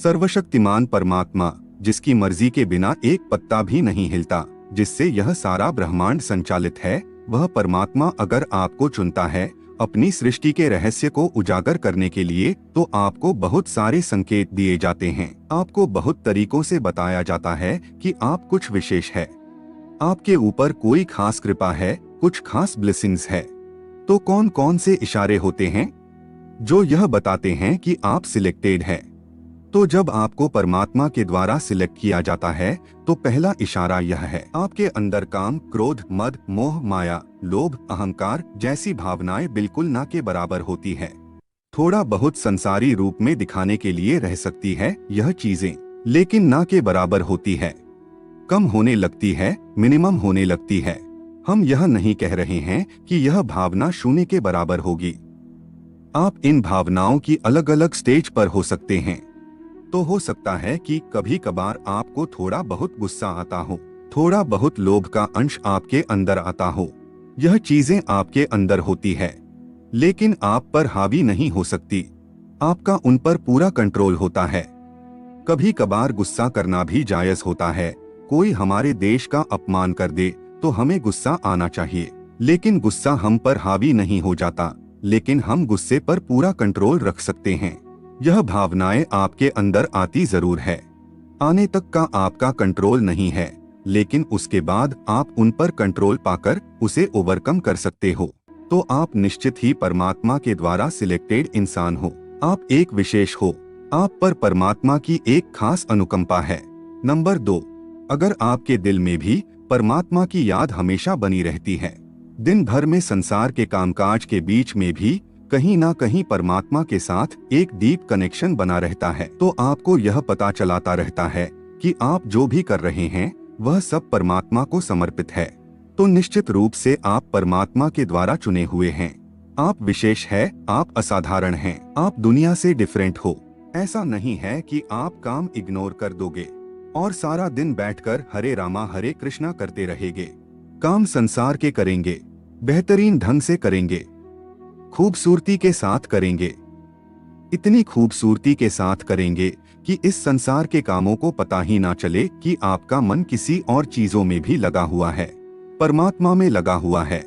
सर्वशक्तिमान परमात्मा, जिसकी मर्जी के बिना एक पत्ता भी नहीं हिलता, जिससे यह सारा ब्रह्मांड संचालित है, वह परमात्मा अगर आपको चुनता है अपनी सृष्टि के रहस्य को उजागर करने के लिए, तो आपको बहुत सारे संकेत दिए जाते हैं। आपको बहुत तरीकों से बताया जाता है कि आप कुछ विशेष है, आपके ऊपर कोई खास कृपा है, कुछ खास ब्लेसिंग्स है। तो कौन कौन से इशारे होते हैं जो यह बताते हैं कि आप सिलेक्टेड है? तो जब आपको परमात्मा के द्वारा सिलेक्ट किया जाता है, तो पहला इशारा यह है, आपके अंदर काम, क्रोध, मद, मोह, माया, लोभ, अहंकार जैसी भावनाएं बिल्कुल ना के बराबर होती है। थोड़ा बहुत संसारी रूप में दिखाने के लिए रह सकती है यह चीजें, लेकिन ना के बराबर होती है, कम होने लगती है, मिनिमम होने लगती है। हम यह नहीं कह रहे हैं कि यह भावना शून्य के बराबर होगी। आप इन भावनाओं की अलग अलग स्टेज पर हो सकते हैं। तो हो सकता है कि कभी कभार आपको थोड़ा बहुत गुस्सा आता हो, थोड़ा बहुत लोभ का अंश आपके अंदर आता हो। यह चीजें आपके अंदर होती है, लेकिन आप पर हावी नहीं हो सकती। आपका उन पर पूरा कंट्रोल होता है। कभी कभार गुस्सा करना भी जायज होता है। कोई हमारे देश का अपमान कर दे तो हमें गुस्सा आना चाहिए, लेकिन गुस्सा हम पर हावी नहीं हो जाता। लेकिन हम गुस्से पर पूरा कंट्रोल रख सकते हैं। यह भावनाएं आपके अंदर आती जरूर है, आने तक का आपका कंट्रोल नहीं है, लेकिन उसके बाद आप उन पर कंट्रोल पाकर उसे ओवरकम कर सकते हो। तो आप निश्चित ही परमात्मा के द्वारा सिलेक्टेड इंसान हो। आप एक विशेष हो। आप पर परमात्मा की एक खास अनुकंपा है। नंबर 2, अगर आपके दिल में भी परमात्मा की याद हमेशा बनी रहती है, दिन भर में संसार के कामकाज के बीच में भी कहीं ना कहीं परमात्मा के साथ एक डीप कनेक्शन बना रहता है, तो आपको यह पता चलाता रहता है कि आप जो भी कर रहे हैं वह सब परमात्मा को समर्पित है, तो निश्चित रूप से आप परमात्मा के द्वारा चुने हुए हैं। आप विशेष है, आप असाधारण हैं, आप दुनिया से डिफरेंट हो। ऐसा नहीं है कि आप काम इग्नोर कर दोगे और सारा दिन बैठकर हरे रामा हरे कृष्णा करते रहेंगे। काम संसार के करेंगे, बेहतरीन ढंग से करेंगे, खूबसूरती के साथ करेंगे, इतनी खूबसूरती के साथ करेंगे कि इस संसार के कामों को पता ही ना चले कि आपका मन किसी और चीजों में भी लगा हुआ है, परमात्मा में लगा हुआ है।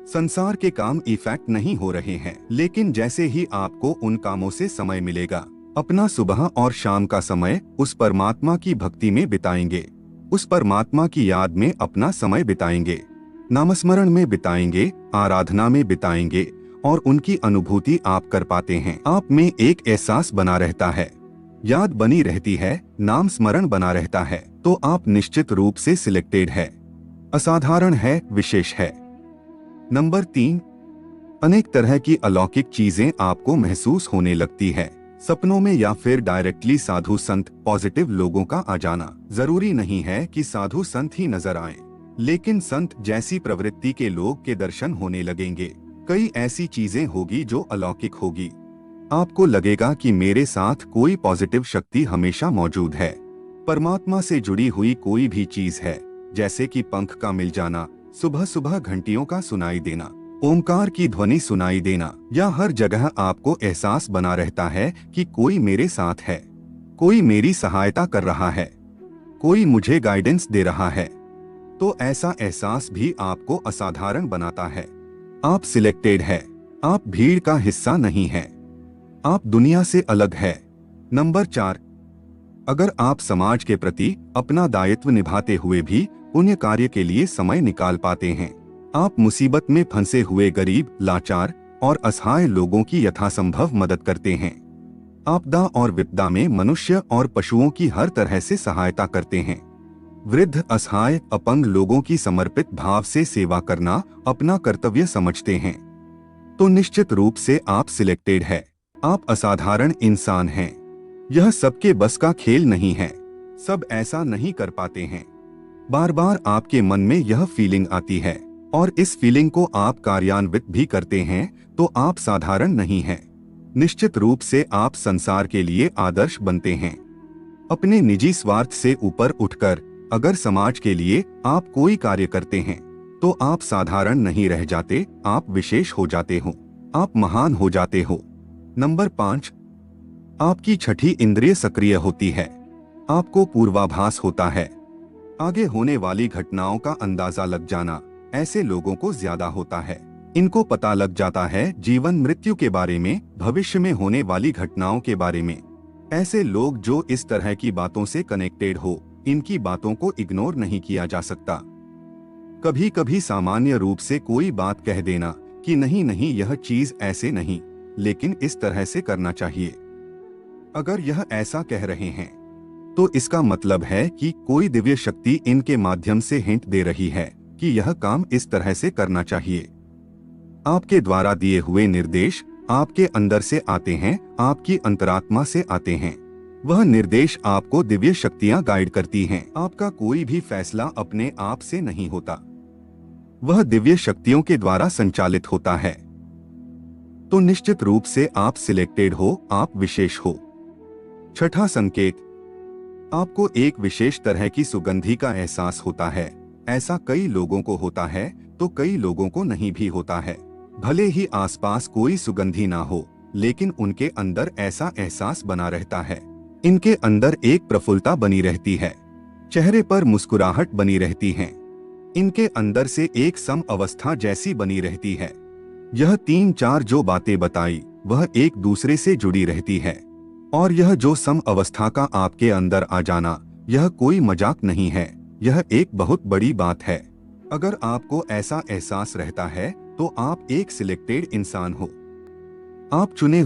संसार के काम इफेक्ट नहीं हो रहे हैं, लेकिन जैसे ही आपको उन कामों से समय मिलेगा, अपना सुबह और शाम का समय उस परमात्मा की भक्ति में बिताएंगे, उस परमात्मा की याद में अपना समय बिताएंगे, नामस्मरण में बिताएंगे, आराधना में बिताएंगे और उनकी अनुभूति आप कर पाते हैं। आप में एक एहसास बना रहता है, याद बनी रहती है, नाम स्मरण बना रहता है, तो आप निश्चित रूप से सिलेक्टेड है, असाधारण है, विशेष है। नंबर 3, अनेक तरह की अलौकिक चीजें आपको महसूस होने लगती है, सपनों में या फिर डायरेक्टली। साधु संत, पॉजिटिव लोगों का आ जाना। जरूरी नहीं है कि साधु संत ही नजर आए, लेकिन संत जैसी प्रवृत्ति के लोग के दर्शन होने लगेंगे। कई ऐसी चीजें होगी जो अलौकिक होगी। आपको लगेगा कि मेरे साथ कोई पॉजिटिव शक्ति हमेशा मौजूद है, परमात्मा से जुड़ी हुई कोई भी चीज है, जैसे कि पंख का मिल जाना, सुबह सुबह घंटियों का सुनाई देना, ओमकार की ध्वनि सुनाई देना, या हर जगह आपको एहसास बना रहता है कि कोई मेरे साथ है, कोई मेरी सहायता कर रहा है, कोई मुझे गाइडेंस दे रहा है। तो ऐसा एहसास भी आपको असाधारण बनाता है। आप सिलेक्टेड है, आप भीड़ का हिस्सा नहीं है, आप दुनिया से अलग है। नंबर 4, अगर आप समाज के प्रति अपना दायित्व निभाते हुए भी पुण्य कार्य के लिए समय निकाल पाते हैं, आप मुसीबत में फंसे हुए गरीब, लाचार और असहाय लोगों की यथासंभव मदद करते हैं, आपदा और विपदा में मनुष्य और पशुओं की हर तरह से सहायता करते हैं, वृद्ध, असहाय, अपंग लोगों की समर्पित भाव से सेवा करना अपना कर्तव्य समझते हैं, तो निश्चित रूप से आप सिलेक्टेड है, आप असाधारण इंसान हैं। यह सबके बस का खेल नहीं है, सब ऐसा नहीं कर पाते हैं। बार बार आपके मन में यह फीलिंग आती है और इस फीलिंग को आप कार्यान्वित भी करते हैं, तो आप साधारण नहीं हैं। निश्चित रूप से आप संसार के लिए आदर्श बनते हैं। अपने निजी स्वार्थ से ऊपर उठकर अगर समाज के लिए आप कोई कार्य करते हैं, तो आप साधारण नहीं रह जाते, आप विशेष हो जाते हो, आप महान हो जाते हो। नंबर 5, आपकी छठी इंद्रिय सक्रिय होती है। आपको पूर्वाभास होता है। आगे होने वाली घटनाओं का अंदाजा लग जाना ऐसे लोगों को ज्यादा होता है। इनको पता लग जाता है जीवन मृत्यु के बारे में, भविष्य में होने वाली घटनाओं के बारे में। ऐसे लोग जो इस तरह की बातों से कनेक्टेड हो, इनकी बातों को इग्नोर नहीं किया जा सकता। कभी कभी सामान्य रूप से कोई बात कह देना कि नहीं नहीं यह चीज ऐसे नहीं, लेकिन इस तरह से करना चाहिए। अगर यह ऐसा कह रहे हैं तो इसका मतलब है कि कोई दिव्य शक्ति इनके माध्यम से हिंट दे रही है कि यह काम इस तरह से करना चाहिए। आपके द्वारा दिए हुए निर्देश आपके अंदर से आते हैं, आपकी अंतरात्मा से आते हैं। वह निर्देश आपको दिव्य शक्तियां गाइड करती हैं। आपका कोई भी फैसला अपने आप से नहीं होता, वह दिव्य शक्तियों के द्वारा संचालित होता है। तो निश्चित रूप से आप सिलेक्टेड हो, आप विशेष हो। छठा संकेत, आपको एक विशेष तरह की सुगंधी का एहसास होता है। ऐसा कई लोगों को होता है तो कई लोगों को नहीं भी होता है। भले ही आसपास कोई सुगंधी ना हो, लेकिन उनके अंदर ऐसा एहसास बना रहता है। इनके अंदर एक प्रफुल्लता बनी रहती है, चेहरे पर मुस्कुराहट बनी रहती है। इनके अंदर से एक सम अवस्था जैसी बनी रहती है। यह 3-4 जो बातें बताई वह एक दूसरे से जुड़ी रहती है। और यह जो सम अवस्था का आपके अंदर आ जाना, यह कोई मजाक नहीं है, यह एक बहुत बड़ी बात है। अगर आपको ऐसा एहसास रहता है तो आप एक सिलेक्टेड इंसान हो। आप चुने